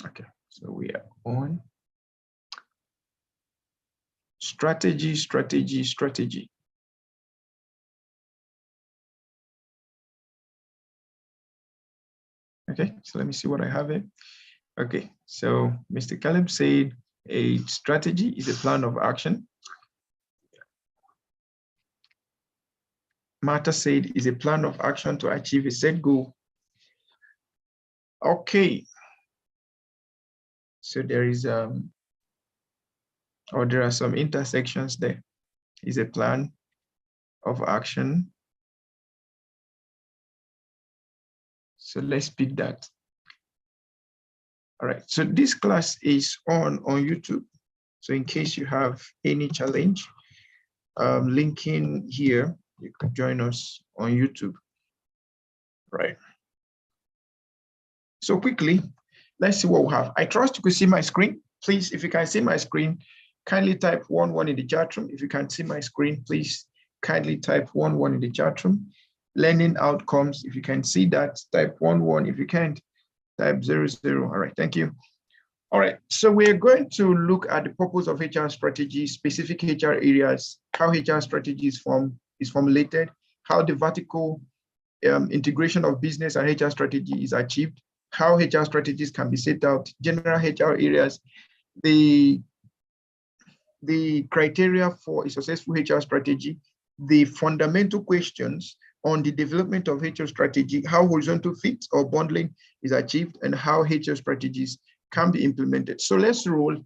Okay, so we are on strategy. Okay, so let me see what I have here. Okay, so Mr. Caleb said a strategy is a plan of action. Martha said is a plan of action to achieve a set goal. Okay, so there is or there are some intersections there. Is a plan of action. So let's pick that. All right, so this class is on YouTube. So in case you have any challenge, linking here, you could join us on YouTube. Right. So quickly, let's see what we have. I trust you can see my screen. Please, if you can see my screen, kindly type 11 in the chat room. If you can see my screen, please kindly type 11 in the chat room. Learning outcomes, if you can see that, type 11. If you can't, type 00. All right, thank you. All right, so we're going to look at the purpose of HR strategy, specific HR areas, how HR strategy is formulated, how the vertical integration of business and HR strategy is achieved, how HR strategies can be set out, general HR areas, the criteria for a successful HR strategy, the fundamental questions on the development of HR strategy, how horizontal fit or bundling is achieved, and how HR strategies can be implemented. So let's roll.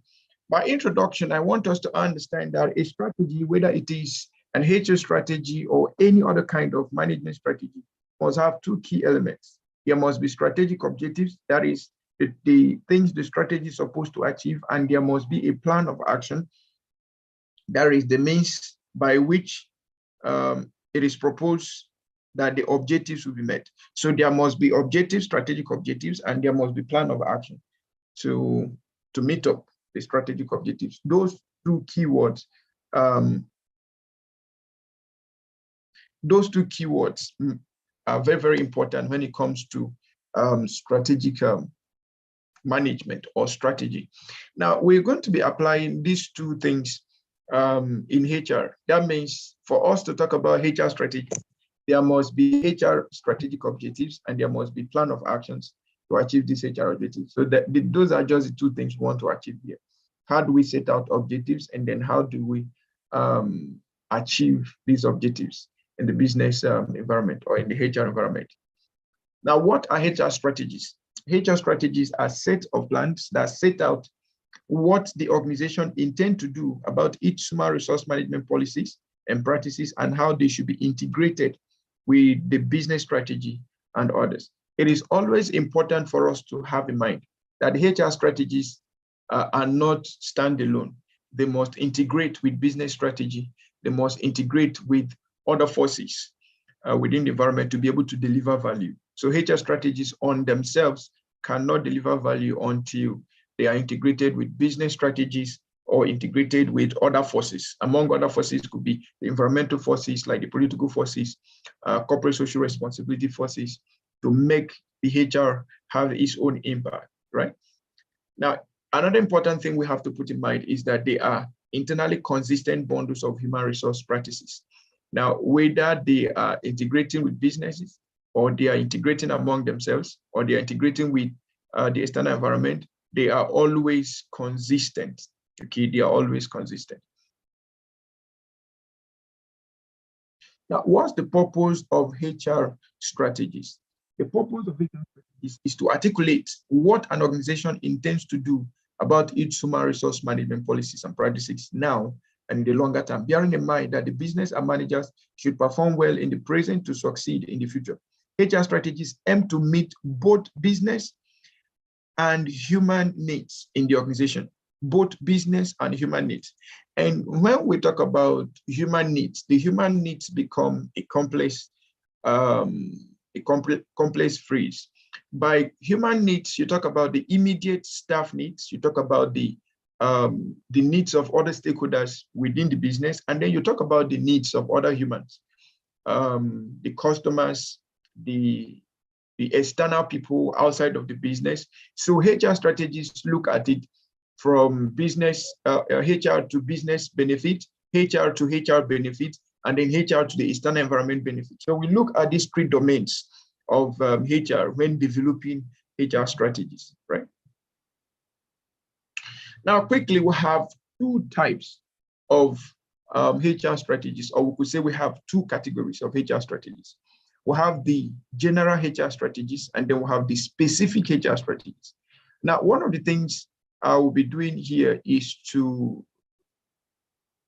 By introduction, I want us to understand that a strategy, whether it is an HR strategy or any other kind of management strategy, must have two key elements. There must be strategic objectives, that is the things the strategy is supposed to achieve, and there must be a plan of action, that is the means by which it is proposed that the objectives will be met. So there must be objectives, strategic objectives, and there must be plan of action to meet up the strategic objectives. Those two keywords, are very, very important when it comes to strategic management or strategy. Now, we're going to be applying these two things in HR. That means for us to talk about HR strategy, there must be HR strategic objectives and there must be plan of actions to achieve these HR objectives. So those are just the two things we want to achieve here. How do we set out objectives, and then how do we achieve these objectives in the business environment or in the HR environment? Now, what are HR strategies? HR strategies are a set of plans that set out what the organization intends to do about each human resource management policies and practices and how they should be integrated with the business strategy and others. It is always important for us to have in mind that HR strategies are not standalone. They must integrate with business strategy. They must integrate with other forces within the environment to be able to deliver value. So HR strategies on themselves cannot deliver value until they are integrated with business strategies or integrated with other forces. Among other forces could be the environmental forces, like the political forces, corporate social responsibility forces, to make the HR have its own impact, right? Now, another important thing we have to put in mind is that they are internally consistent bundles of human resource practices. Now, whether they are integrating with businesses, or they are integrating among themselves, or they are integrating with the external environment, they are always consistent. Okay, they are always consistent. Now, what's the purpose of HR strategies? The purpose of HR strategies is to articulate what an organization intends to do about its human resource management policies and practices now and in the longer term, bearing in mind that the business and managers should perform well in the present to succeed in the future. HR strategies aim to meet both business and human needs in the organization, both business and human needs. And when we talk about human needs, the human needs become a complex phrase. By human needs, you talk about the immediate staff needs, you talk about the needs of other stakeholders within the business, and then you talk about the needs of other humans, the customers, the the external people outside of the business. So HR strategies look at it from business, HR to business benefit, HR to HR benefit, and then HR to the external environment benefit. So we look at these three domains of HR when developing HR strategies, right? Now, quickly, we have two types of HR strategies, or we could say we have two categories of HR strategies. We have the general HR strategies, and then we have the specific HR strategies. Now, one of the things I will be doing here is to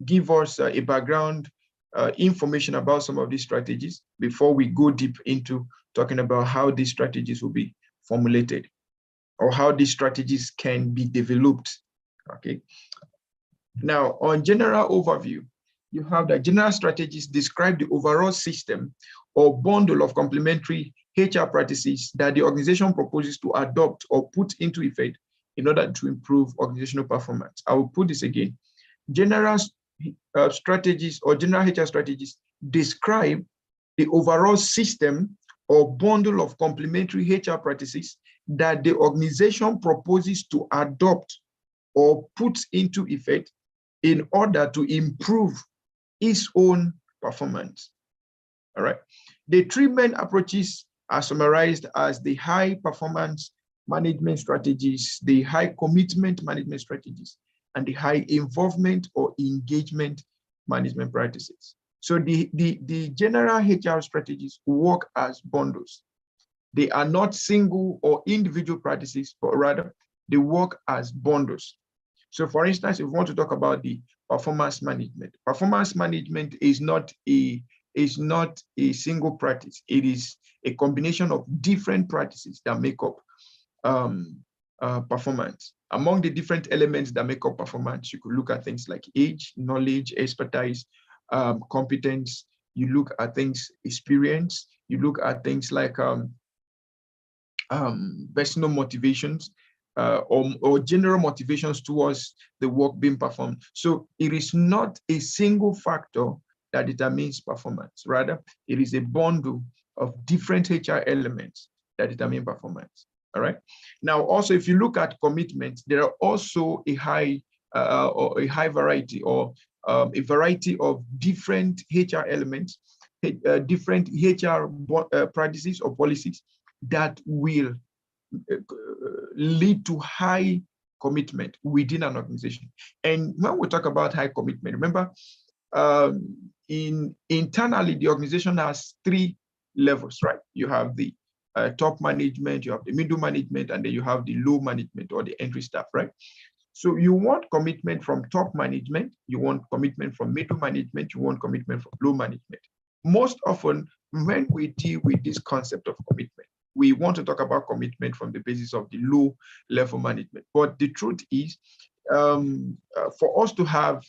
give us a background information about some of these strategies before we go deep into talking about how these strategies will be formulated or how these strategies can be developed. Okay. Now, on general overview, you have that general strategies describe the overall system or bundle of complementary HR practices that the organization proposes to adopt or put into effect in order to improve organizational performance. I will put this again. General strategies or general HR strategies describe the overall system or bundle of complementary HR practices that the organization proposes to adopt or put into effect in order to improve its own performance. All right. The three main approaches are summarized as the high performance management strategies, the high commitment management strategies, and the high involvement or engagement management practices. So the general HR strategies work as bundles. They are not single or individual practices, but rather they work as bundles. So for instance, if we want to talk about the performance management is not a single practice. It is a combination of different practices that make up performance. Among the different elements that make up performance, you could look at things like age, knowledge, expertise, competence. You look at things, experience. You look at things like personal motivations or general motivations towards the work being performed. So it is not a single factor that determines performance. Rather, it is a bundle of different HR elements that determine performance. All right. Now, also, if you look at commitment, there are also a high variety or a variety of different HR elements, different HR practices or policies that will lead to high commitment within an organization. And when we talk about high commitment, remember, internally, the organization has three levels, right? You have the top management, you have the middle management, and then you have the low management or the entry staff, right? So you want commitment from top management, you want commitment from middle management, you want commitment from low management. Most often, when we deal with this concept of commitment, we want to talk about commitment from the basis of the low level management. But the truth is, for us to have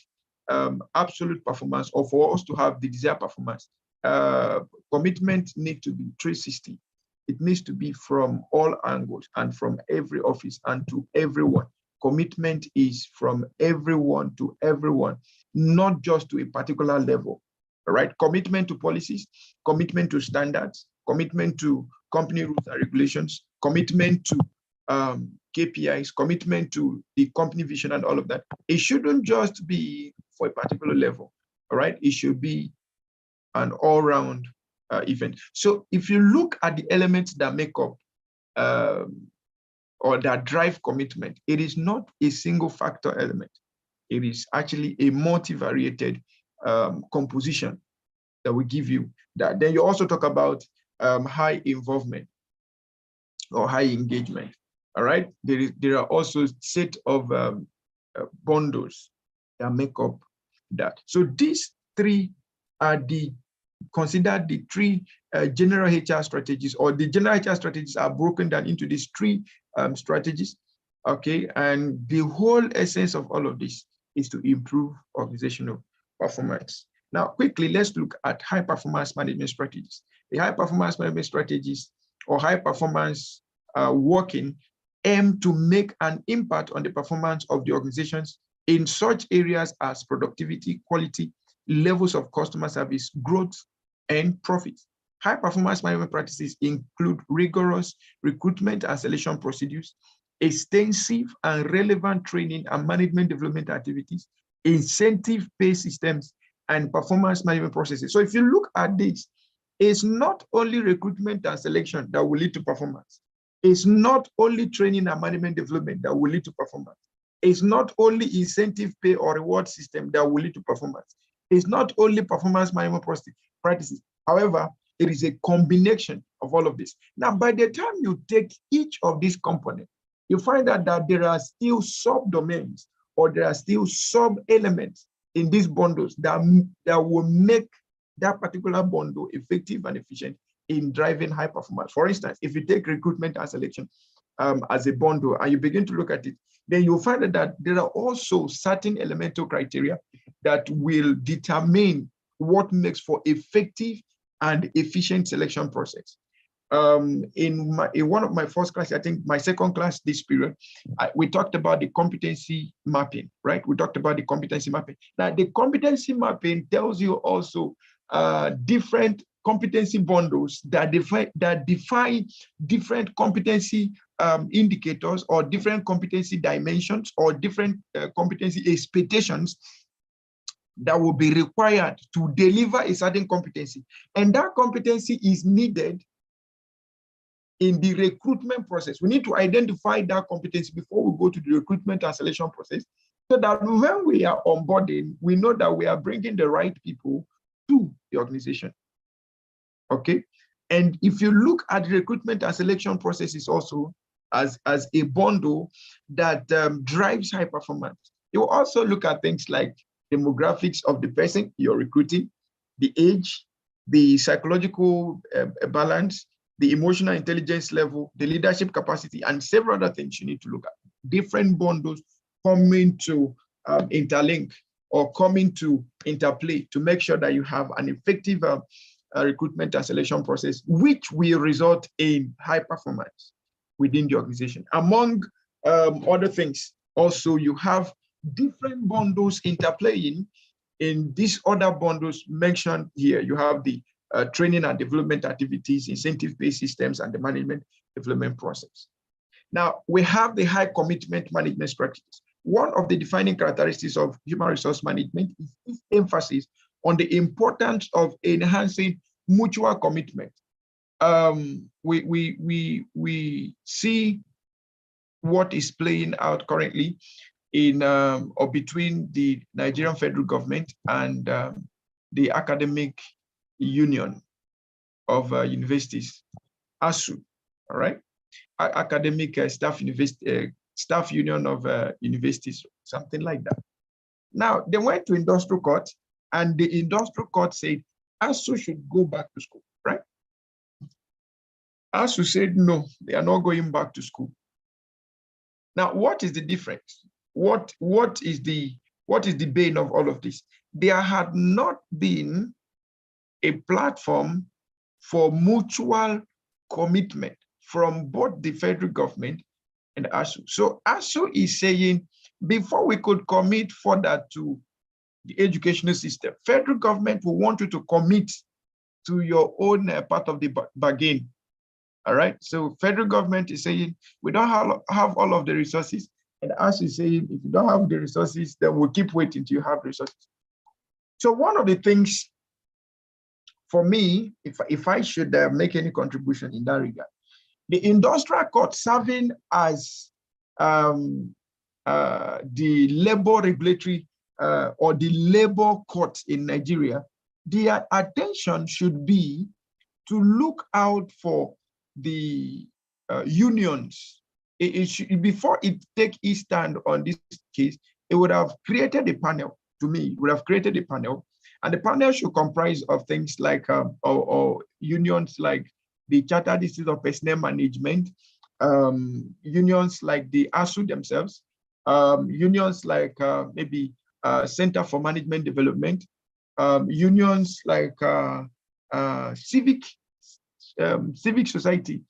absolute performance or for us to have the desired performance, commitment needs to be 360. It needs to be from all angles and from every office and to everyone. Commitment is from everyone to everyone, not just to a particular level. All right. Commitment to policies, commitment to standards, commitment to company rules and regulations, commitment to KPIs, commitment to the company vision and all of that. It shouldn't just be for a particular level. All right. It should be an all-round event. So if you look at the elements that make up or that drive commitment, it is not a single factor element. It is actually a multivariated composition that will give you that. Then you also talk about high involvement or high engagement. All right. There are also a set of bundles that make up that. So these three are considered the three general HR strategies, or the general HR strategies are broken down into these three strategies. Okay. And the whole essence of all of this is to improve organizational performance. Now, quickly, let's look at high performance management strategies. The high performance management strategies or high performance working aim to make an impact on the performance of the organizations in such areas as productivity, quality, levels of customer service, growth, and profit. High performance management practices include rigorous recruitment and selection procedures, extensive and relevant training and management development activities, incentive pay systems, and performance management processes. So if you look at this, it's not only recruitment and selection that will lead to performance. It's not only training and management development that will lead to performance. It's not only incentive pay or reward system that will lead to performance. It's not only performance management practices. However, it is a combination of all of this. Now, by the time you take each of these components, you find out that there are still subdomains or there are still sub-elements in these bundles that will make that particular bundle effective and efficient in driving high performance. For instance, if you take recruitment and selection as a bundle and you begin to look at it, then you'll find that there are also certain elemental criteria that will determine what makes for effective and efficient selection process. In one of my first classes, I think my second class this period, we talked about the competency mapping, right? We talked about the competency mapping. Now, the competency mapping tells you also different competency bundles that define different competency indicators or different competency dimensions or different competency expectations that will be required to deliver a certain competency. And that competency is needed in the recruitment process. We need to identify that competency before we go to the recruitment and selection process, so that when we are onboarding, we know that we are bringing the right people to the organization. Okay. And if you look at the recruitment and selection processes also as a bundle that drives high performance, you also look at things like demographics of the person you're recruiting, the age, the psychological balance, the emotional intelligence level, the leadership capacity, and several other things you need to look at. Different bundles coming to interlink or coming to interplay to make sure that you have an effective recruitment and selection process, which will result in high performance within the organization. Among other things, also you have different bundles interplaying in these other bundles mentioned here. You have the training and development activities, incentive-based systems, and the management development process. Now, we have the high commitment management strategies. One of the defining characteristics of human resource management is this emphasis on the importance of enhancing mutual commitment. We see what is playing out currently in or between the Nigerian federal government and the academic union of universities, ASU, all right? Academic staff union of universities, something like that. Now, they went to industrial court, and the industrial court said ASU should go back to school, right? ASU said no, they are not going back to school. Now, what is the difference? What is the bane of all of this? There had not been a platform for mutual commitment from both the federal government and ASU. So ASU is saying, before we could commit further to the educational system, federal government will want you to commit to your own part of the bargain. All right. So federal government is saying, we don't have all of the resources. And ASU is saying, if you don't have the resources, then we'll keep waiting till you have resources. So one of the things for me, if I should make any contribution in that regard, the industrial court serving as the labor regulatory or the labor court in Nigeria, their attention should be to look out for the unions. Before it take its stand on this case, it would have created a panel. To me, it would have created a panel, and the panel should comprise of things like or unions like the Chartered Institute of Personnel Management, unions like the ASU themselves, unions like maybe Center for Management Development, unions like civic society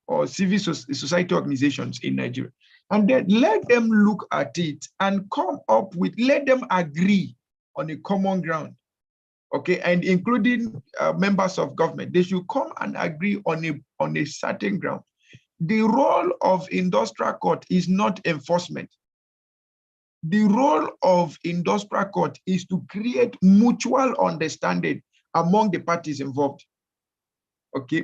or civil society organizations in Nigeria. And then let them look at it and come up with, let them agree on a common ground. okay, and including members of government. They should come and agree on a certain ground. The role of industrial court is not enforcement. The role of industrial court is to create mutual understanding among the parties involved. Okay,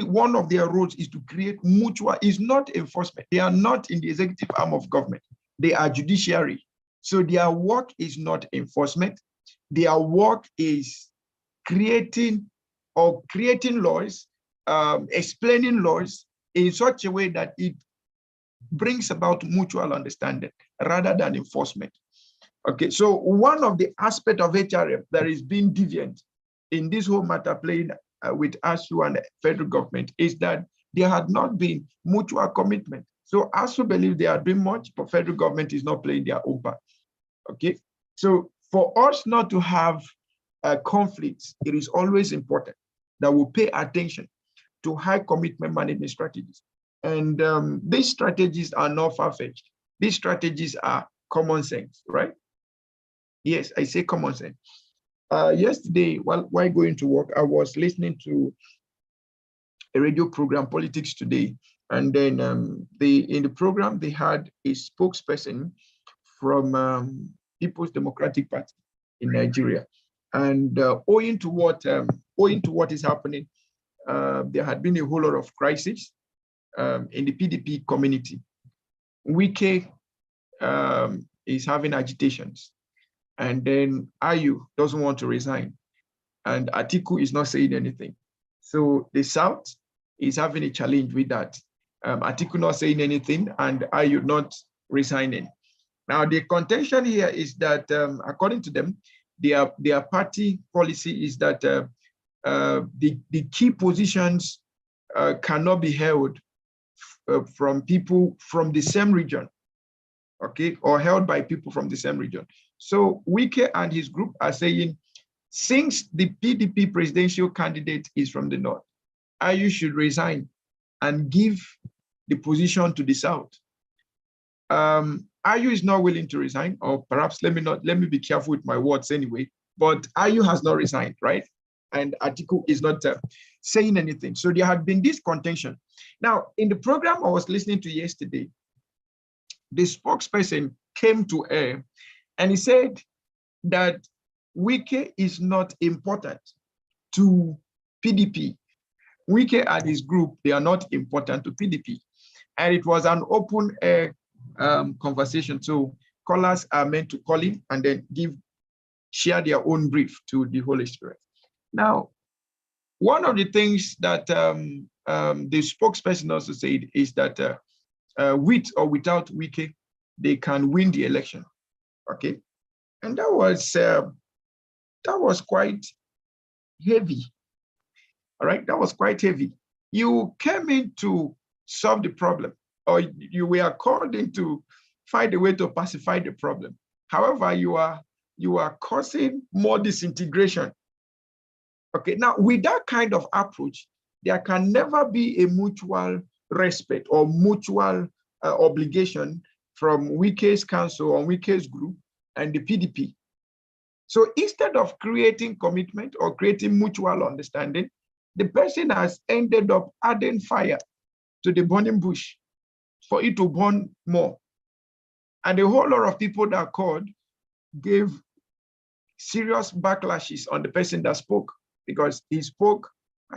one of their roles is to create mutual, is not enforcement. They are not in the executive arm of government. They are judiciary. So their work is not enforcement. Their work is creating laws, explaining laws in such a way that it brings about mutual understanding rather than enforcement. Okay, so one of the aspects of HRF that is being deviant in this whole matter playing with ASU and the federal government is that there had not been mutual commitment. So ASU believes they are doing much, but federal government is not playing their own part. Okay, so for us not to have conflicts, it is always important that we pay attention to high commitment management strategies. And these strategies are not far-fetched. These strategies are common sense, right? Yes, I say common sense. Yesterday, while going to work, I was listening to a radio program, Politics Today, and then in the program they had a spokesperson from People's Democratic Party in Nigeria, and owing to what is happening, there had been a whole lot of crisis in the PDP community. Wike is having agitations. And then Ayu doesn't want to resign. And Atiku is not saying anything. So the South is having a challenge with that. Atiku not saying anything and Ayu not resigning. Now, the contention here is that, according to them, their party policy is that the key positions cannot be held from people from the same region, okay, or held by people from the same region. So Wike and his group are saying, since the PDP presidential candidate is from the North, Ayu should resign and give the position to the South. Ayu is not willing to resign, or perhaps let me be careful with my words anyway, but Ayu has not resigned, right? And Atiku is not saying anything. So there had been this contention. Now, in the program I was listening to yesterday, the spokesperson came to air and he said that Wike is not important to PDP. Wike and his group, they are not important to PDP. And it was an open air conversation. So callers are meant to call in and then share their own brief to the whole experience. Now, one of the things that the spokesperson also said is that with or without Wike, they can win the election. Okay, and that was quite heavy. All right, that was quite heavy. You came in to solve the problem, or you were called in to find a way to pacify the problem. However, you are causing more disintegration. Okay, now with that kind of approach, there can never be a mutual respect or mutual obligation from Wike's council or Wike's group and the PDP. So instead of creating commitment or creating mutual understanding, the person has ended up adding fire to the burning bush for it to burn more. And a whole lot of people that called gave serious backlashes on the person that spoke, because he spoke,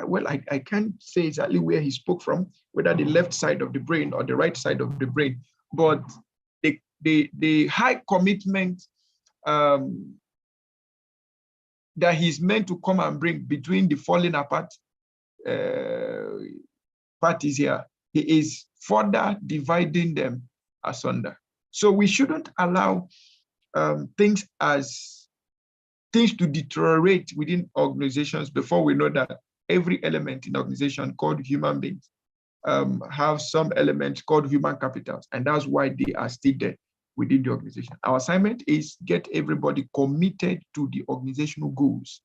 well, I can't say exactly where he spoke from, whether the left side of the brain or the right side of the brain, but the high commitment that he's meant to come and bring between the falling apart parties here, he is further dividing them asunder. So we shouldn't allow things to deteriorate within organizations before we know that every element in organization called human beings have some elements called human capitals, and that's why they are still there within the organization. Our assignment is get everybody committed to the organizational goals.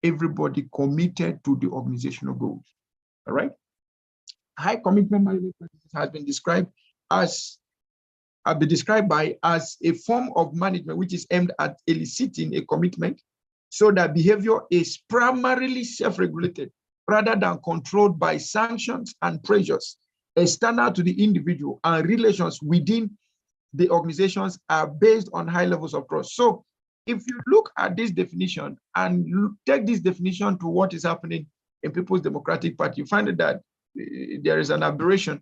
Everybody committed to the organizational goals. All right. High commitment management practices has been described as a form of management which is aimed at eliciting a commitment so that behavior is primarily self-regulated rather than controlled by sanctions and pressures external to the individual, and relations within the organizations are based on high levels of trust. So if you look at this definition and take this definition to what is happening in People's Democratic Party, you find that there is an aberration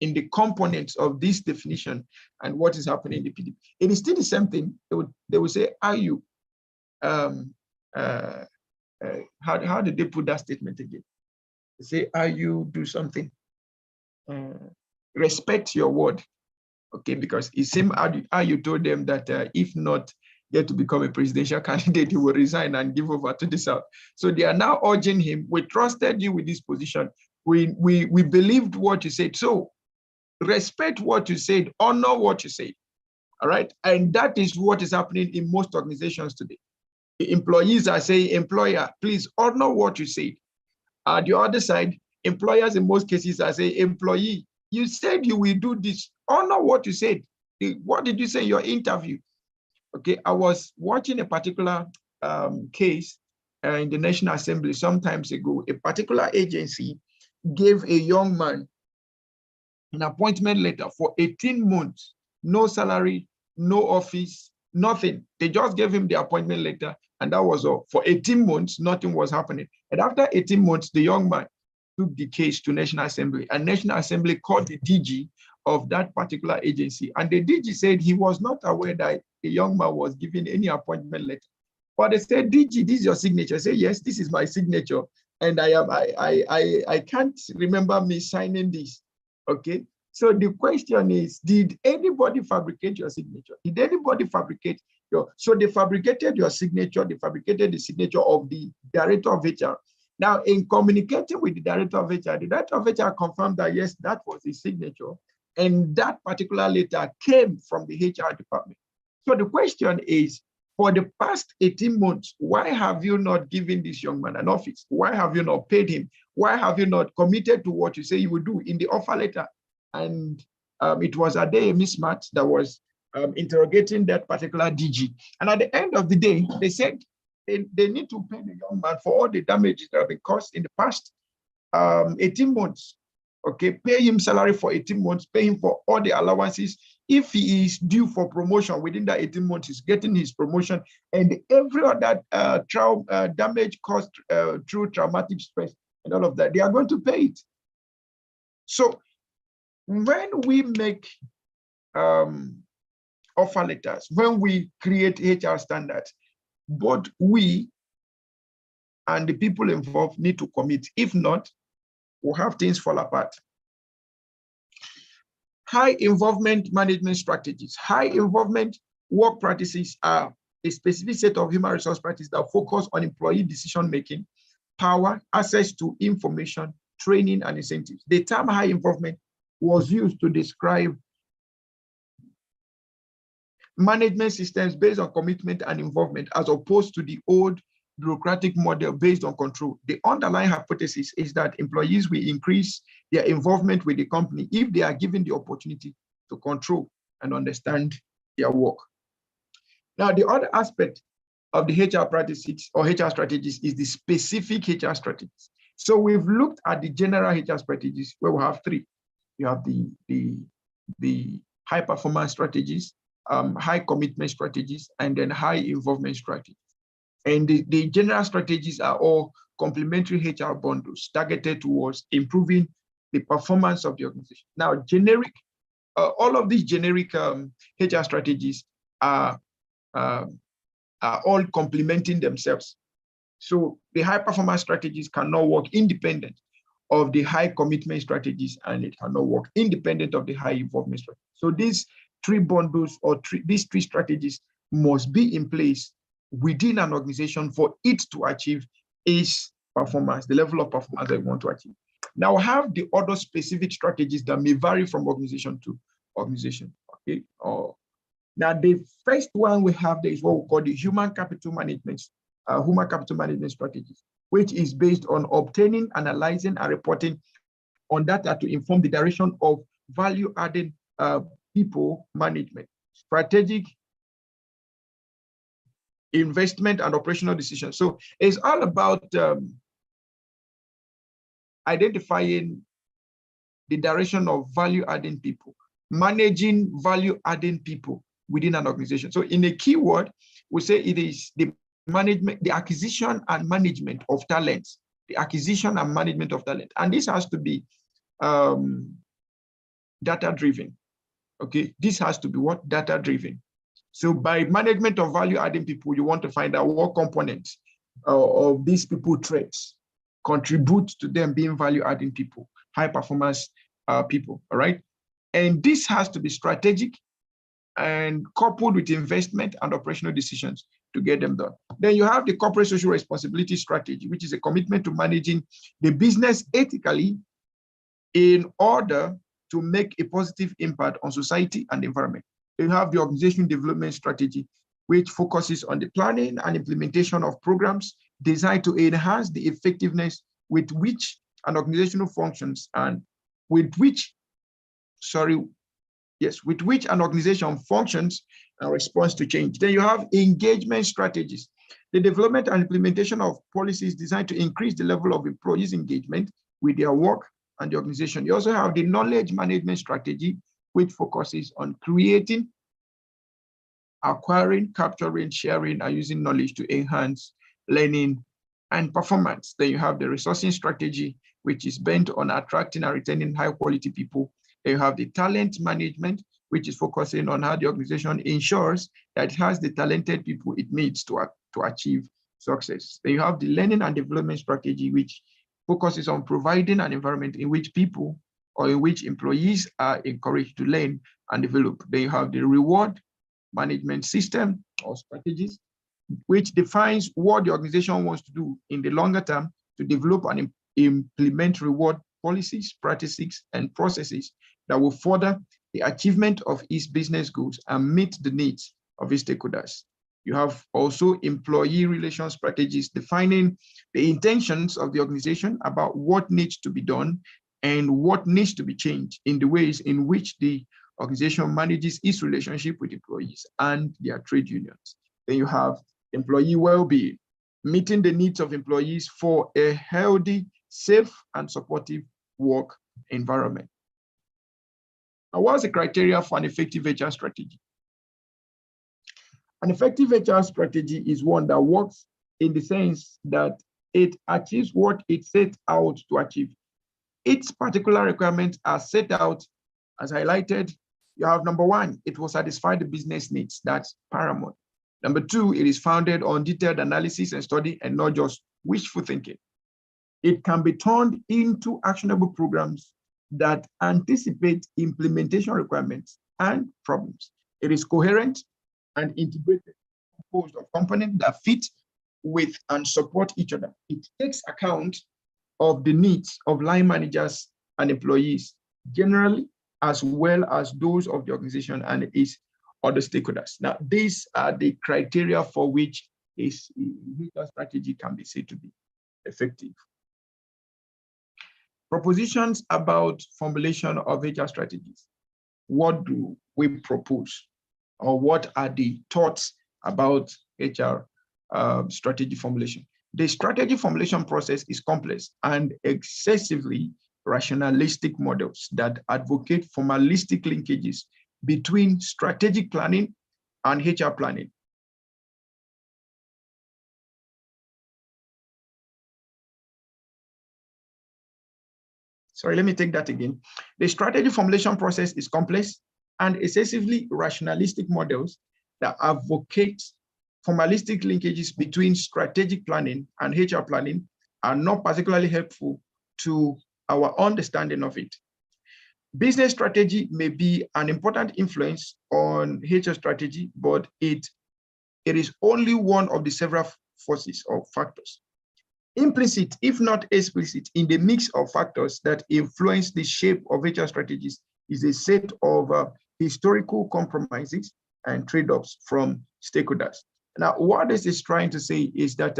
in the components of this definition and what is happening in the PDP. It is still the same thing. They would say, are you, how did they put that statement again? They say, are you do something? Respect your word. Okay, because it seemed how you told them that if not get to become a presidential candidate, he will resign and give over to the South. So they are now urging him, we trusted you with this position. We believed what you said. So respect what you said, honor what you said. All right. And that is what is happening in most organizations today. The employees are saying, employer, please honor what you said. The other side, employers in most cases are saying, employee, you said you will do this. Honor what you said. What did you say in your interview? Okay, I was watching a particular case in the National Assembly some times ago. A particular agency gave a young man an appointment letter for 18 months, no salary, no office, nothing. They just gave him the appointment letter, and that was all. For 18 months, nothing was happening. And after 18 months, the young man took the case to National Assembly, and National Assembly called the DG of that particular agency. And the DG said he was not aware that the young man was given any appointment letter. But they said, DG, this is your signature. I say, yes, this is my signature. And I can't remember me signing this. Okay. So the question is, did anybody fabricate your signature? Did anybody fabricate your, so they fabricated your signature, they fabricated the signature of the director of HR. Now, in communicating with the director of HR, the director of HR confirmed that, yes, that was his signature. And that particular letter came from the HR department. So the question is, for the past 18 months, why have you not given this young man an office? Why have you not paid him? Why have you not committed to what you say you will do in the offer letter? And it was a day mismatch that was interrogating that particular DG. And at the end of the day, they said they need to pay the young man for all the damages that have been caused in the past 18 months. Okay, pay him salary for 18 months, pay him for all the allowances. If he is due for promotion within that 18 months, he's getting his promotion, and every other damage caused through traumatic stress and all of that, they are going to pay it. So when we make offer letters, when we create HR standards, both we and the people involved need to commit. If not, we'll have things fall apart. High involvement management strategies. High involvement work practices are a specific set of human resource practices that focus on employee decision-making, power, access to information, training, and incentives. The term high involvement was used to describe management systems based on commitment and involvement, as opposed to the old bureaucratic model based on control. The underlying hypothesis is that employees will increase their involvement with the company if they are given the opportunity to control and understand their work. Now, the other aspect of the HR practices or HR strategies is the specific HR strategies. So we've looked at the general HR strategies where we have three. You have the high performance strategies, high commitment strategies, and then high involvement strategies. And the general strategies are all complementary HR bundles targeted towards improving the performance of the organization. Now, generic, all of these generic HR strategies are all complementing themselves. So the high performance strategies cannot work independent of the high commitment strategies, and it cannot work independent of the high involvement strategies. So these three bundles or these three strategies must be in place within an organization for it to achieve its performance, the level of performance that we want to achieve. Now, have the other specific strategies that may vary from organization to organization. Okay. Now, the first one we have there is what we call the human capital management strategies, which is based on obtaining, analyzing, and reporting on data to inform the direction of value-added people management, strategic investment and operational decisions. So it's all about identifying the direction of value-adding people, managing value-adding people within an organization. So in a keyword, we say it is the management, the acquisition and management of talents, the acquisition and management of talent. And this has to be data-driven. Okay, this has to be what? Data-driven. So by management of value-adding people, you want to find out what components of these people traits contribute to them being value-adding people, high-performance people, all right? And this has to be strategic and coupled with investment and operational decisions to get them done. Then you have the corporate social responsibility strategy, which is a commitment to managing the business ethically in order to make a positive impact on society and the environment. You have the organization development strategy, which focuses on the planning and implementation of programs designed to enhance the effectiveness with which an organizational functions and with which an organization functions and responds to change. Then you have engagement strategies, the development and implementation of policies designed to increase the level of employees' engagement with their work and the organization. You also have the knowledge management strategy, which focuses on creating, acquiring, capturing, sharing, and using knowledge to enhance learning and performance. Then you have the resourcing strategy, which is bent on attracting and retaining high quality people. Then you have the talent management, which is focusing on how the organization ensures that it has the talented people it needs to achieve success. Then you have the learning and development strategy, which focuses on providing an environment in which people or in which employees are encouraged to learn and develop. Then you have the reward management system or strategies, which defines what the organization wants to do in the longer term to develop and implement reward policies, practices, and processes that will further the achievement of its business goals and meet the needs of its stakeholders. You have also employee relations strategies defining the intentions of the organization about what needs to be done and what needs to be changed in the ways in which the organization manages its relationship with employees and their trade unions. Then you have employee well-being, meeting the needs of employees for a healthy, safe, and supportive work environment. Now, what's the criteria for an effective HR strategy? An effective HR strategy is one that works in the sense that it achieves what it set out to achieve. Its particular requirements are set out as highlighted. You have number one, it will satisfy the business needs. That's paramount. Number two, it is founded on detailed analysis and study and not just wishful thinking. It can be turned into actionable programs that anticipate implementation requirements and problems. It is coherent and integrated, composed of components that fit with and support each other. It takes account of the needs of line managers and employees generally, as well as those of the organization and its other stakeholders. Now, these are the criteria for which a HR strategy can be said to be effective. Propositions about formulation of HR strategies. What do we propose? Or what are the thoughts about HR strategy formulation? The strategy formulation process is complex and excessively rationalistic models that advocate formalistic linkages between strategic planning and HR planning. Sorry, let me take that again. The strategy formulation process is complex and excessively rationalistic models that advocate formalistic linkages between strategic planning and HR planning are not particularly helpful to our understanding of it. Business strategy may be an important influence on HR strategy, but it is only one of the several forces or factors. Implicit, if not explicit, in the mix of factors that influence the shape of HR strategies is a set of historical compromises and trade-offs from stakeholders. Now, what this is trying to say is that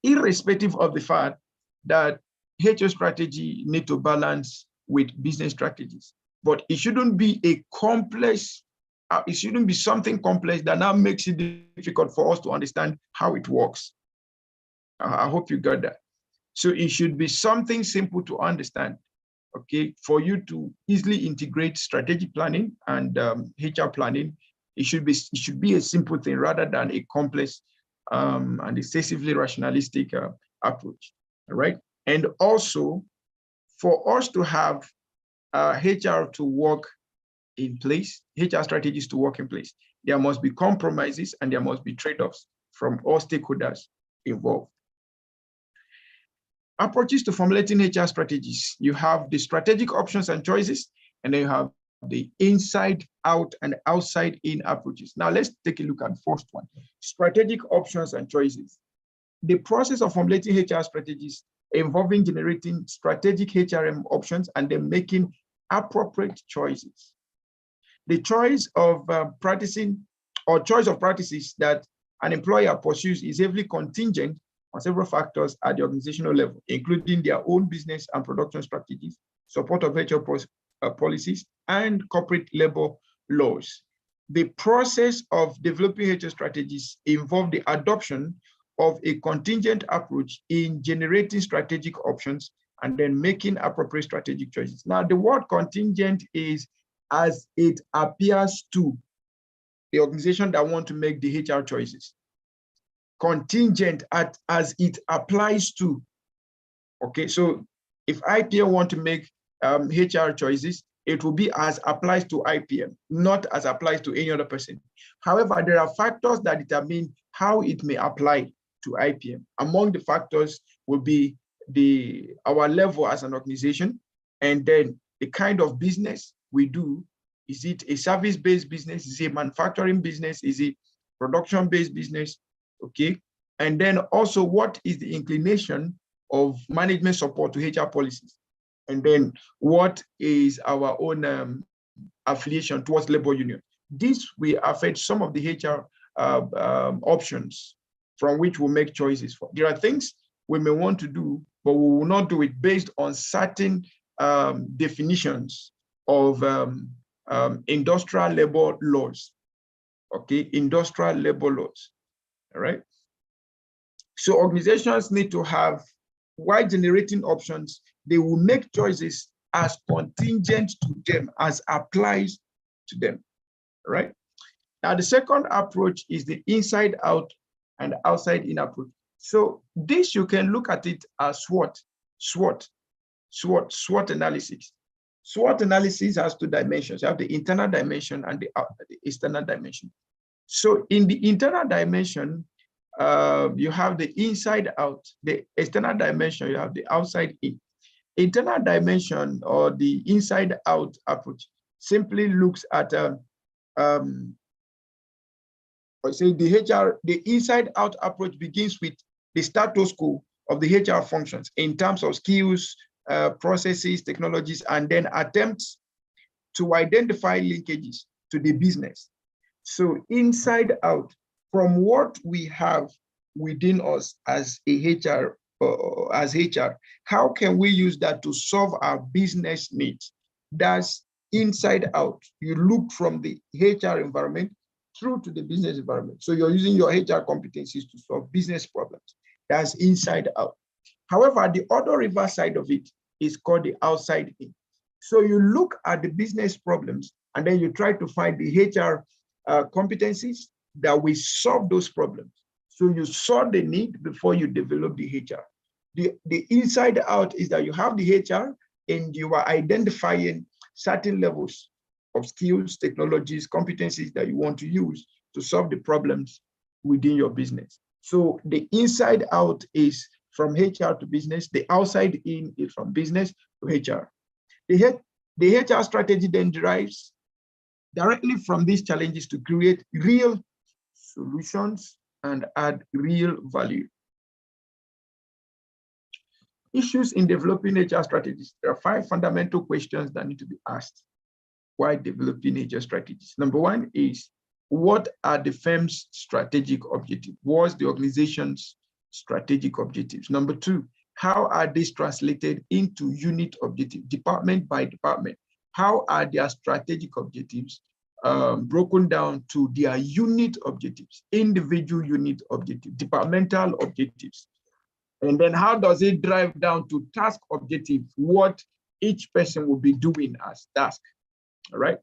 irrespective of the fact that HR strategy need to balance with business strategies, but it shouldn't be a complex it shouldn't be something complex that now makes it difficult for us to understand how it works. I hope you got that. So it should be something simple to understand, okay, for you to easily integrate strategic planning and HR planning. It should be a simple thing rather than a complex and excessively rationalistic approach. All right. And also, for us to have HR to work in place, HR strategies to work in place, there must be compromises and there must be trade-offs from all stakeholders involved. Approaches to formulating HR strategies. You have the strategic options and choices, and then you have the inside out and outside in approaches. Now let's take a look at the first one, strategic options and choices. The process of formulating HR strategies involving generating strategic HRM options and then making appropriate choices. The choice of practices that an employer pursues is heavily contingent on several factors at the organizational level, including their own business and production strategies, support of HR policies, and corporate labor laws. The process of developing HR strategies involves the adoption of a contingent approach in generating strategic options and then making appropriate strategic choices. Now, the word contingent is as it appears to the organization that want to make the HR choices. Contingent as it applies to. Okay, so if IPM want to make HR choices, it will be as applies to IPM, not as applies to any other person. However, there are factors that determine how it may apply to IPM. Among the factors will be our level as an organization, and then the kind of business we do. Is it a service-based business? Is it a manufacturing business? Is it production-based business? Okay, and then also what is the inclination of management support to HR policies, and then what is our own affiliation towards labor union. This will affect some of the HR options from which we'll make choices for. There are things we may want to do, but we will not do it based on certain definitions of industrial labor laws. Okay, industrial labor laws. All right. So organizations need to have, while generating options, they will make choices as contingent to them, as applies to them. All right. Now, the second approach is the inside out and outside in approach. So this, you can look at it as SWOT analysis. SWOT analysis has two dimensions. You have the internal dimension and the external dimension. So in the internal dimension, you have the inside out. The external dimension, you have the outside in. Internal dimension or the inside out approach simply looks at the inside out approach begins with the status quo of the HR functions in terms of skills, processes, technologies, and then attempts to identify linkages to the business. So inside out, from what we have within us as a HR, how can we use that to solve our business needs? That's inside out. You look from the HR environment through to the business environment. So you're using your HR competencies to solve business problems. That's inside out. However, the other reverse side of it is called the outside in. So you look at the business problems and then you try to find the HR competencies that will solve those problems. So you saw the need before you develop the HR. The inside out is that you have the HR and you are identifying certain levels of skills, technologies, competencies that you want to use to solve the problems within your business. So the inside out is from HR to business. The outside in is from business to HR. The HR strategy then derives directly from these challenges to create real solutions and add real value. Issues in developing HR strategies. There are 5 fundamental questions that need to be asked while developing HR strategies. Number 1 is, what are the firm's strategic objectives? What's the organization's strategic objectives? Number 2, how are these translated into unit objectives, department by department? How are their strategic objectives broken down to their unit objectives, individual unit objectives, departmental objectives. And then how does it drive down to task objectives, what each person will be doing as task, all right?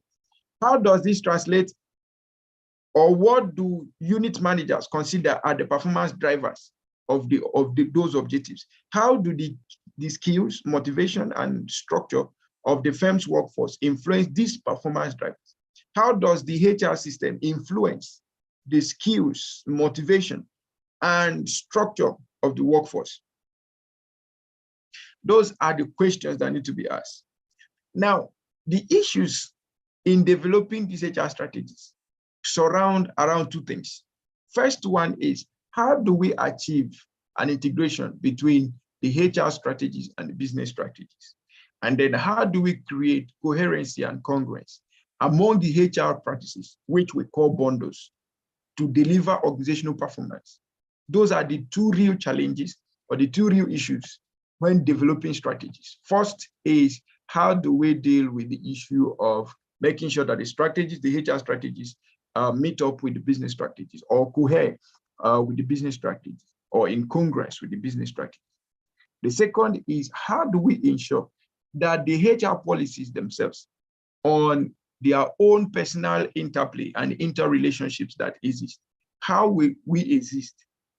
How does this translate, or what do unit managers consider are the performance drivers of those objectives? How do the skills, motivation, and structure of the firm's workforce influence these performance drivers? How does the HR system influence the skills, motivation, and structure of the workforce? Those are the questions that need to be asked. Now, the issues in developing these HR strategies surround around two things. First one is, how do we achieve an integration between the HR strategies and the business strategies? And then how do we create coherency and congruence among the HR practices, which we call bundles, to deliver organizational performance? Those are the two real challenges or the two real issues when developing strategies. First is, how do we deal with the issue of making sure that the strategies, the HR strategies, meet up with the business strategies, or cohere with the business strategies, or in congruence with the business strategies. The second is, how do we ensure that the HR policies themselves on their own personal interplay and interrelationships that exist, how will we exist,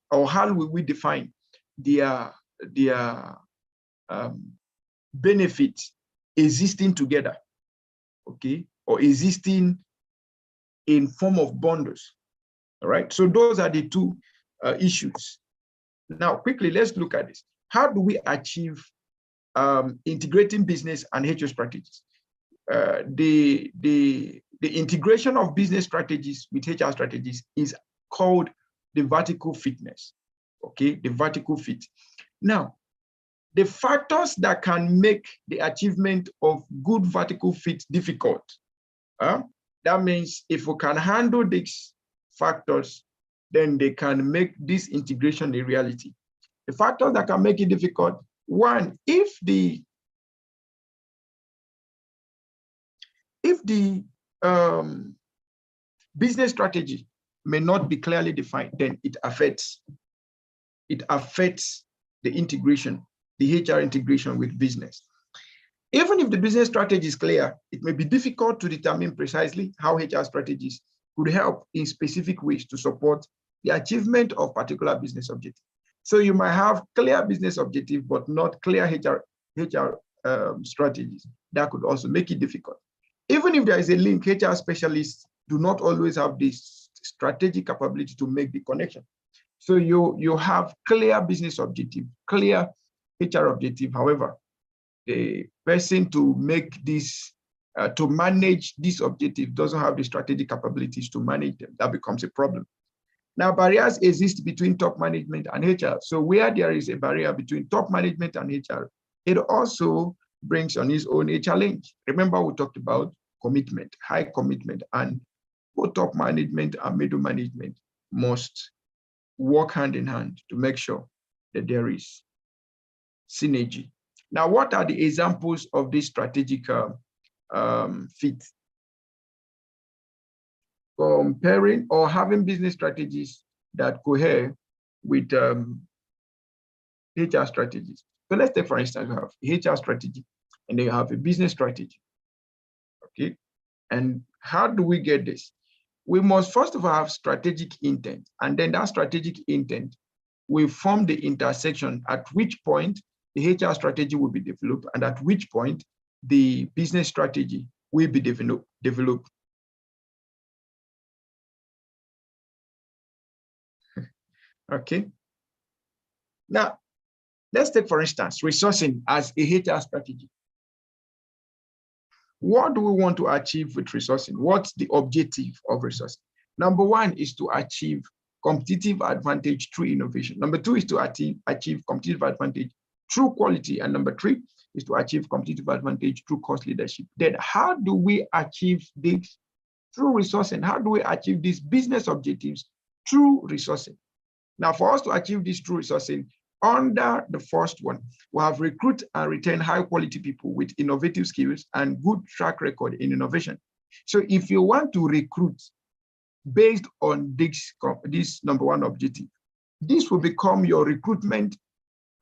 or how will we define their benefits existing together, okay, or existing in form of bundles, all right? So those are the two issues. Now, quickly, let's look at this. How do we achieve integrating business and HR strategies? The integration of business strategies with HR strategies is called the vertical fitness, okay, the vertical fit. Now, the factors that can make the achievement of good vertical fit difficult, that means if we can handle these factors, then they can make this integration a reality. The factors that can make it difficult, one, if the business strategy may not be clearly defined, then it affects the integration, the HR integration with business. Even if the business strategy is clear, it may be difficult to determine precisely how HR strategies could help in specific ways to support the achievement of particular business objectives. So you might have clear business objective, but not clear HR strategies. That could also make it difficult. Even if there is a link, HR specialists do not always have this strategic capability to make the connection. So you have clear business objective, clear HR objective. However, the person to make this, to manage this objective doesn't have the strategic capabilities to manage them. That becomes a problem. Now, barriers exist between top management and HR. So where there is a barrier between top management and HR, it also brings on its own a challenge. Remember, we talked about commitment, high commitment, and both top management and middle management must work hand in hand to make sure that there is synergy. Now, what are the examples of this strategic fit? Comparing or having business strategies that cohere with HR strategies. So let's take, for instance, you have HR strategy and then you have a business strategy, okay? And how do we get this? We must first of all have strategic intent, and then that strategic intent will form the intersection at which point the HR strategy will be developed and at which point the business strategy will be developed. Okay. Now, let's take, for instance, resourcing as a HR strategy. What do we want to achieve with resourcing? What's the objective of resourcing? Number one is to achieve competitive advantage through innovation. Number two is to achieve competitive advantage through quality. And number three is to achieve competitive advantage through cost leadership. Then how do we achieve this? Through resourcing. How do we achieve these business objectives? Through resourcing. Now, for us to achieve this through resourcing, under the first one, we have recruit and retain high quality people with innovative skills and good track record in innovation. So if you want to recruit based on this number one objective, this will become your recruitment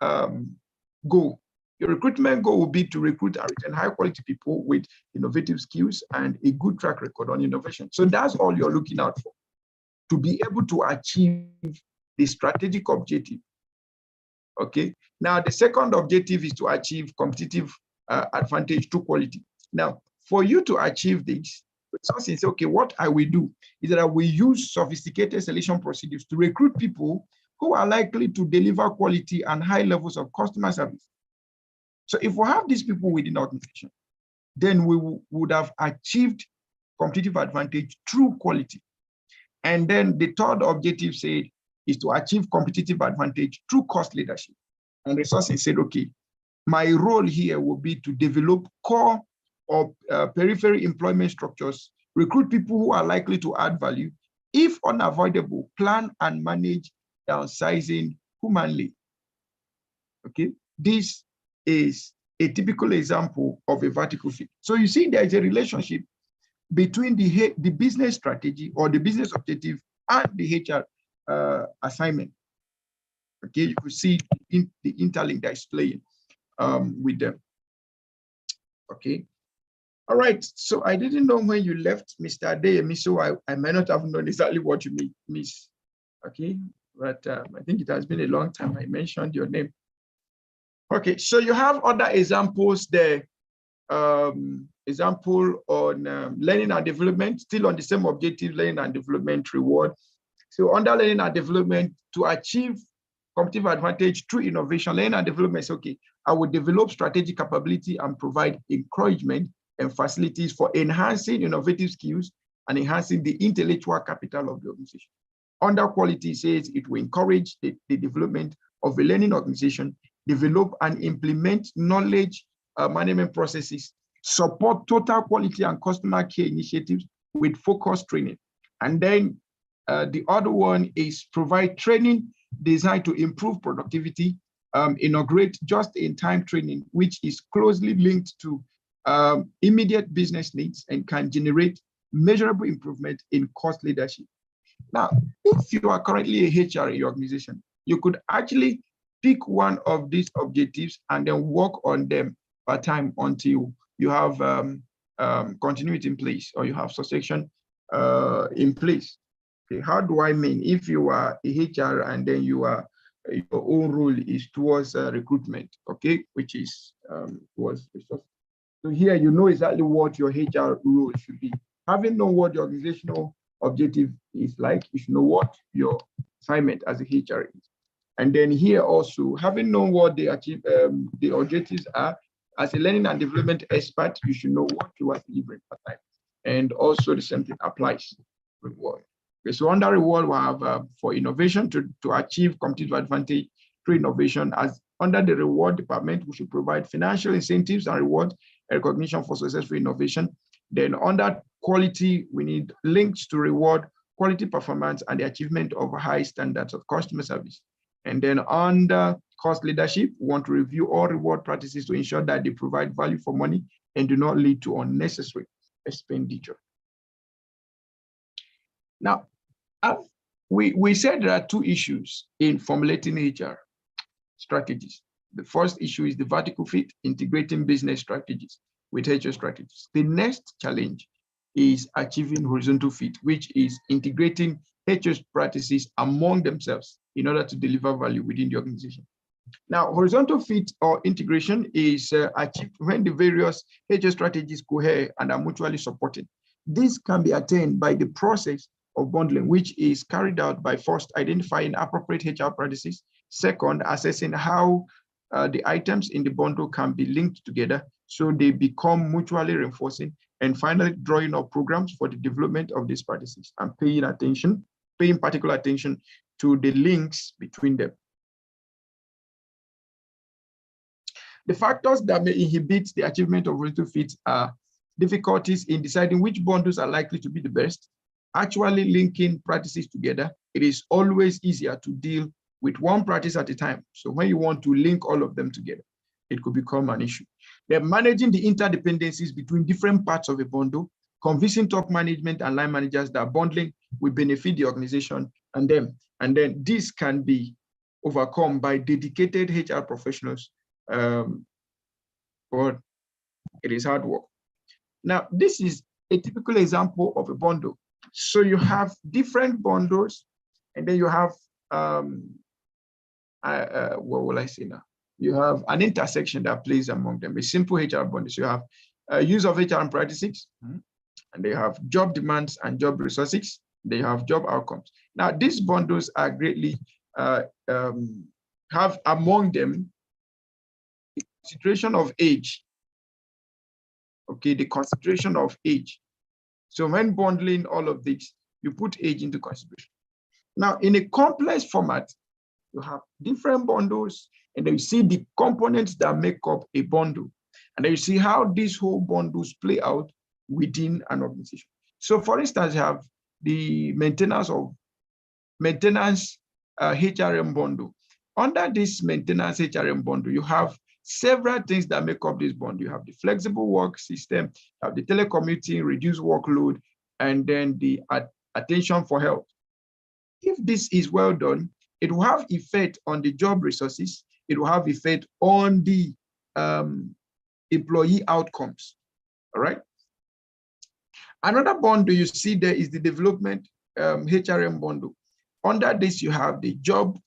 goal. Your recruitment goal will be to recruit and retain high quality people with innovative skills and a good track record on innovation. So that's all you're looking out for, to be able to achieve the strategic objective. Okay. Now, the second objective is to achieve competitive advantage through quality. Now, for you to achieve this, sourcing say, okay, what I will do is that I will use sophisticated selection procedures to recruit people who are likely to deliver quality and high levels of customer service. So if we have these people within the organization, then we would have achieved competitive advantage through quality. And then the third objective said is to achieve competitive advantage through cost leadership. And resourcing said, okay, my role here will be to develop core or periphery employment structures, recruit people who are likely to add value, if unavoidable, plan and manage downsizing humanly. Okay, this is a typical example of a vertical fit. So you see there is a relationship between the business strategy or the business objective and the HR assignment. Okay, you could see the interlink that is playing with them. Okay. All right. So I didn't know when you left, Mr. Adeyemi, so I might not have known exactly what you miss. Okay. But I think it has been a long time I mentioned your name. Okay. So you have other examples there. Example on learning and development, still on the same objective, learning and development reward. So under learning and development, to achieve competitive advantage through innovation, learning and development is okay. I will develop strategic capability and provide encouragement and facilities for enhancing innovative skills and enhancing the intellectual capital of the organization. Under quality says it will encourage the development of a learning organization, develop and implement knowledge management processes, support total quality and customer care initiatives with focused training. And then the other one is provide training designed to improve productivity, inaugurate just-in-time training, which is closely linked to immediate business needs and can generate measurable improvement in cost leadership. Now, if you are currently a HR in your organization, you could actually pick one of these objectives and then work on them per time until you have continuity in place or you have succession in place. Okay, how do I mean? If you are a HR and then you are your own role is towards recruitment, okay, which is towards resource. So here you know exactly what your HR role should be. Having known what your organizational objective is like, you should know what your assignment as a HR is. And then here also, having known what the objectives are, as a learning and development expert, you should know what you are delivering per time. And also the same thing applies. Reward. Okay, so under reward, we have for innovation to achieve competitive advantage through innovation. As under the reward department, we should provide financial incentives and rewards and recognition for successful innovation. Then under quality, we need links to reward quality performance and the achievement of high standards of customer service. And then under cost leadership, we want to review all reward practices to ensure that they provide value for money and do not lead to unnecessary expenditure. Now, we said there are two issues in formulating HR strategies. The first issue is the vertical fit, integrating business strategies with HR strategies. The next challenge is achieving horizontal fit, which is integrating HR practices among themselves in order to deliver value within the organization. Now, horizontal fit or integration is achieved when the various HR strategies cohere and are mutually supported. This can be attained by the process of bundling, which is carried out by first identifying appropriate HR practices, second, assessing how the items in the bundle can be linked together so they become mutually reinforcing, and finally, drawing up programs for the development of these practices and paying particular attention to the links between them. The factors that may inhibit the achievement of horizontal fit are difficulties in deciding which bundles are likely to be the best, actually linking practices together. It is always easier to deal with one practice at a time. So when you want to link all of them together, it could become an issue. They're managing the interdependencies between different parts of a bundle convincing top management and line managers that bundling will benefit the organization and them. And then this can be overcome by dedicated HR professionals, but it is hard work. Now, this is a typical example of a bundle. So you have different bundles, and then you have, what will I say now? You have an intersection that plays among them, a simple HR bundle. So you have use of HR practices, and they have job demands and job resources. They have job outcomes. Now, these bundles are greatly, have among them the consideration of age. Okay, the consideration of age. So when bundling all of this, you put age into consideration. Now, in a complex format, you have different bundles, and then you see the components that make up a bundle. And then you see how these whole bundles play out within an organization. So for instance, you have the maintenance HRM bundle. Under this maintenance HRM bundle, you have several things that make up this bundle. You have the flexible work system, you have the telecommuting, reduced workload, and then the attention for health. If this is well done, it will have effect on the job resources. It will have effect on the employee outcomes. All right. Another bundle you see there is the development HRM bundle. Under this, you have the job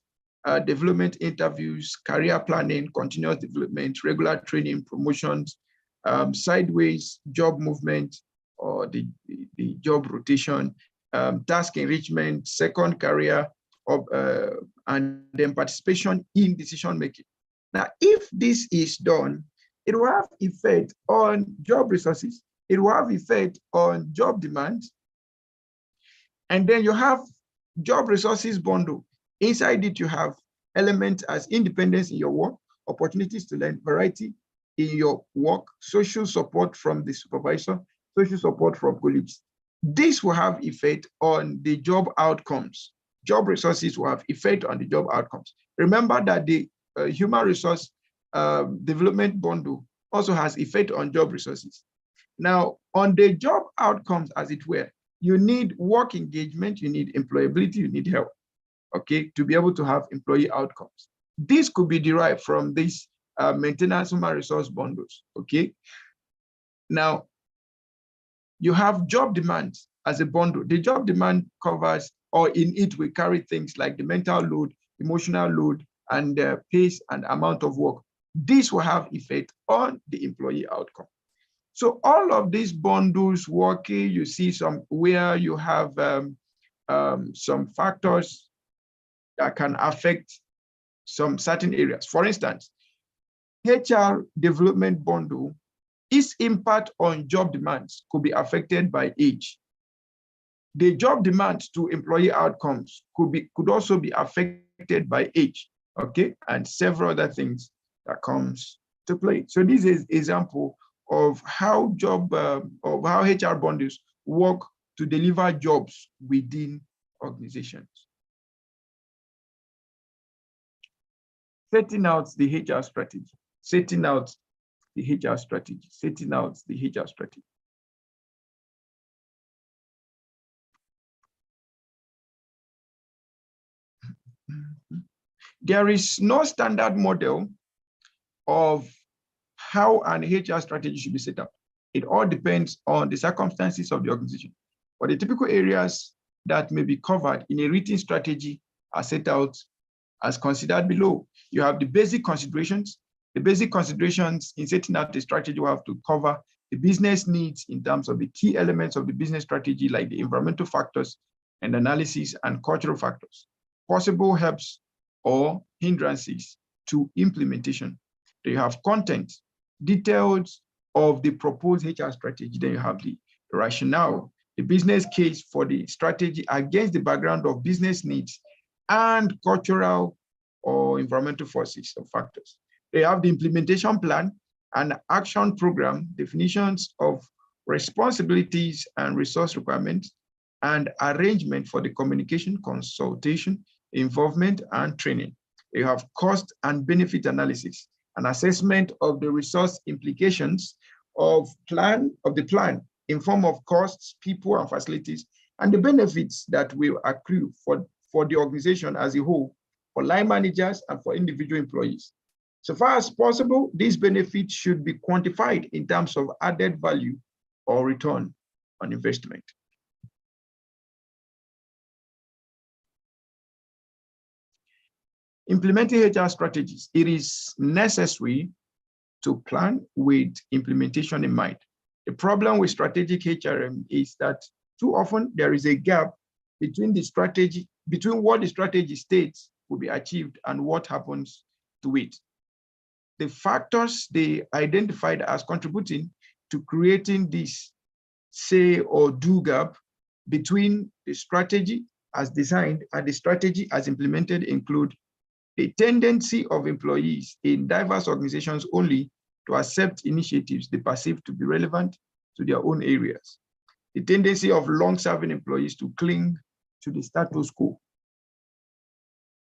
development interviews, career planning, continuous development, regular training, promotions, sideways job movement, or the job rotation, task enrichment, second career, and then participation in decision making. Now, if this is done, it will have effect on job resources, it will have effect on job demands, and then you have job resources bundle. Inside it, you have elements as independence in your work, opportunities to learn, variety in your work, social support from the supervisor, social support from colleagues. This will have effect on the job outcomes. Job resources will have effect on the job outcomes. Remember that the human resource development bundle also has effect on job resources. Now, on the job outcomes, as it were, you need work engagement, you need employability, you need health, okay, to be able to have employee outcomes. This could be derived from these maintenance human resource bundles, okay? Now, you have job demands as a bundle. The job demand covers, or in it we carry things like the mental load, emotional load, and the pace and amount of work. This will have effect on the employee outcome. So all of these bundles working, you see some where you have some factors that can affect some certain areas. For instance, HR development bundle, its impact on job demands could be affected by age. The job demands to employee outcomes could also be affected by age, okay, and several other things that comes to play. So this is example of how HR bundles work to deliver jobs within organizations. Setting out the HR strategy, setting out the HR strategy, setting out the HR strategy. There is no standard model of how an HR strategy should be set up. It all depends on the circumstances of the organization. But the typical areas that may be covered in a written strategy are set out as considered below. You have the basic considerations. The basic considerations in setting out the strategy will have to cover the business needs in terms of the key elements of the business strategy, like the environmental factors and analysis and cultural factors, possible helps or hindrances to implementation. Then you have content, details of the proposed HR strategy. Then you have the rationale, the business case for the strategy against the background of business needs and cultural or environmental forces or factors. They have the implementation plan and action program, definitions of responsibilities and resource requirements, and arrangement for the communication, consultation, involvement, and training. You have cost and benefit analysis, an assessment of the resource implications of the plan in form of costs, people, and facilities, and the benefits that will accrue for the organization as a whole, for line managers and for individual employees. So far as possible, these benefits should be quantified in terms of added value or return on investment. Implementing HR strategies. It is necessary to plan with implementation in mind. The problem with strategic HRM is that too often there is a gap between what the strategy states will be achieved and what happens to it. The factors they identified as contributing to creating this say or do gap between the strategy as designed and the strategy as implemented include the tendency of employees in diverse organizations only to accept initiatives they perceive to be relevant to their own areas, the tendency of long-serving employees to cling to the status quo.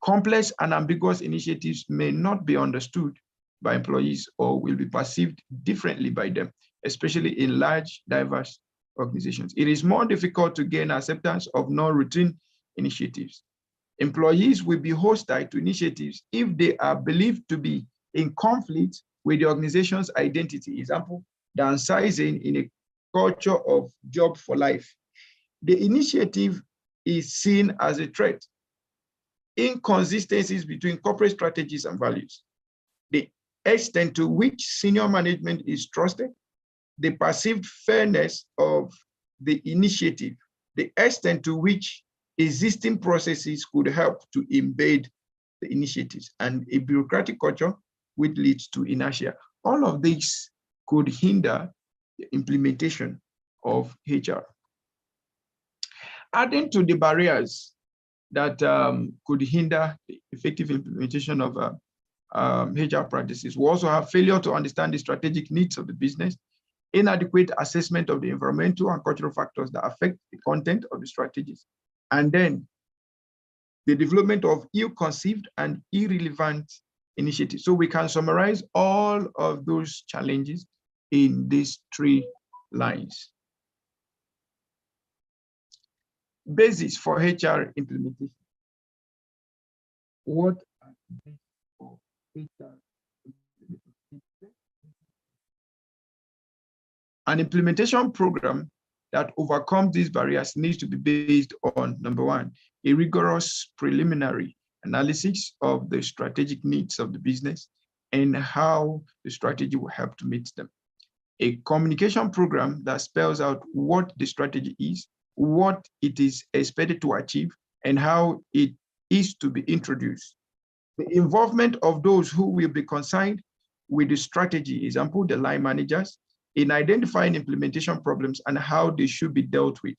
Complex and ambiguous initiatives may not be understood by employees or will be perceived differently by them, especially in large, diverse organizations. It is more difficult to gain acceptance of non-routine initiatives. Employees will be hostile to initiatives if they are believed to be in conflict with the organization's identity. Example, downsizing in a culture of job for life. The initiative is seen as a threat. Inconsistencies between corporate strategies and values. The extent to which senior management is trusted, the perceived fairness of the initiative, the extent to which existing processes could help to embed the initiatives, and a bureaucratic culture which leads to inertia. All of this could hinder the implementation of HR. Adding to the barriers that could hinder the effective implementation of HR practices, we also have failure to understand the strategic needs of the business, inadequate assessment of the environmental and cultural factors that affect the content of the strategies, and then the development of ill-conceived and irrelevant initiatives. So we can summarize all of those challenges in these 3 lines. Basis for HR implementation. What are the bases for HR implementation? An implementation program that overcomes these barriers needs to be based on, number 1, a rigorous preliminary analysis of the strategic needs of the business and how the strategy will help to meet them. A communication program that spells out what the strategy is, what it is expected to achieve, and how it is to be introduced. The involvement of those who will be concerned with the strategy, example, the line managers, in identifying implementation problems and how they should be dealt with.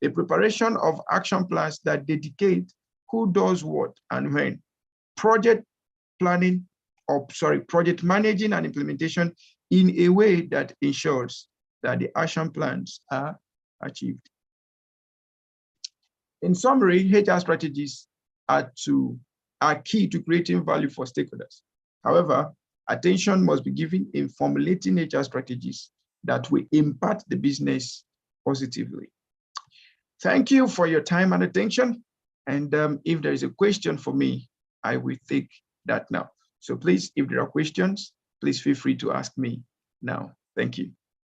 The preparation of action plans that dedicate who does what and when. Project planning, project managing and implementation in a way that ensures that the action plans are achieved. In summary, HR strategies are key to creating value for stakeholders. However, attention must be given in formulating HR strategies that will impact the business positively. Thank you for your time and attention. And if there is a question for me, I will take that now. So please, if there are questions, please feel free to ask me now. Thank you.